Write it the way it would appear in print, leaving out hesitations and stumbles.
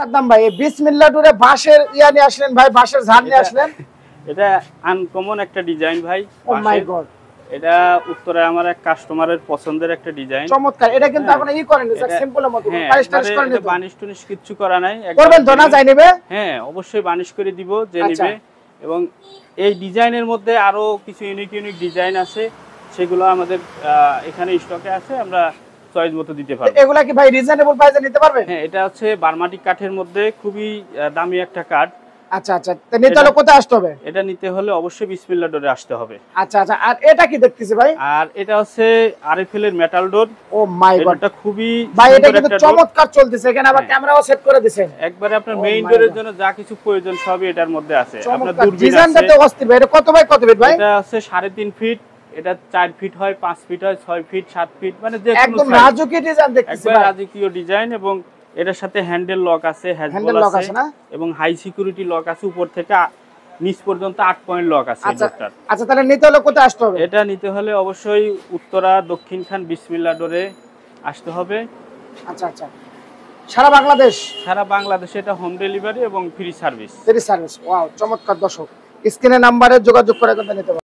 সাদ্দাম ভাই এই বিসমিল্লাহ টুরে বাঁশের ইয়া নিয়ে আসলেন ভাই, বাঁশের ঝাড় নিয়ে আসলেন। এটা আনকমন একটা ডিজাইন ভাই। ও মাই গড, এটা উত্তরে আমার এক কাস্টমারের পছন্দের একটা ডিজাইন। চমৎকার। এটা কিন্তু আপনি ই করেন স্যার, সিম্পলের মতো পালিশ টালিশ করেন না, বানিশ টুনিশ কিছু করা নাই। করবেন তো না যাই নেবে? হ্যাঁ অবশ্যই বানিশ করে দিব যে নেবে। এবং এই ডিজাইনের মধ্যে আরো কিছু ইউনিক ইউনিক ডিজাইন আছে, সেগুলো আমাদের এখানে স্টকে আছে, আমরা চয়েস মতো দিতে পারবো। এগুলা কি ভাই রিজনেবল প্রাইসে নিতে পারবেন? হ্যাঁ এটা হচ্ছে বার্মাটিক কাঠের মধ্যে খুবই দামি একটা কাঠ। আচ্ছা আচ্ছা, তো নিতে হলে কোথায় আসতে হবে? এটা নিতে হলে অবশ্যই বিসমিল্লাহ ডোরে আসতে হবে। আচ্ছা আচ্ছা, আর এটা কি দেখতেছি ভাই? আর এটা হচ্ছে আরএফএল এর মেটাল ডোর। ও মাই গড, এটা খুবই ভাই এটা কিন্তু চমৎকার চলতেছে। এখানে আবার ক্যামেরাও সেট করে দিয়েছেন। একবারে আপনার মেইন ডোরের জন্য যা কিছু প্রয়োজন সবই এটার মধ্যে আছে। আপনার দূরবীন আছে। ডিজাইনটা তো অস্থির ভাই। এটা কত বাই কত ফিট ভাই? এটা হচ্ছে 3.5 ফিট, এটা 4 ফিট হয়, 5 ফিট হয়, 6 ফিট, 7 ফিট, মানে যে কোনো একদম রাজকীয় ডিজাইন দেখতেছি ভাই। ভাই, রাজকীয় ডিজাইন। এবং এটার সাথে হ্যান্ডেল লক আছে, হ্যান্ডেল লক আছে না, এবং হাই সিকিউরিটি লক আছে। উপর থেকে নিচ পর্যন্ত 8 পয়েন্ট লক আছে। আচ্ছা তাহলে নিতে হলে কোথায় আসতে হবে? এটা নিতে হলে অবশ্যই উত্তরা দক্ষিণ খান বিসমিল্লাহ ডোরে আসতে হবে। আচ্ছা আচ্ছা, সারা বাংলাদেশ? সারা বাংলাদেশে এটা হোম ডেলিভারি এবং ফ্রি সার্ভিস। ওয়াও চমৎকার। দর্শক স্ক্রিনে নাম্বারে যোগাযোগ করে কিন্তু নিতে পারবেন।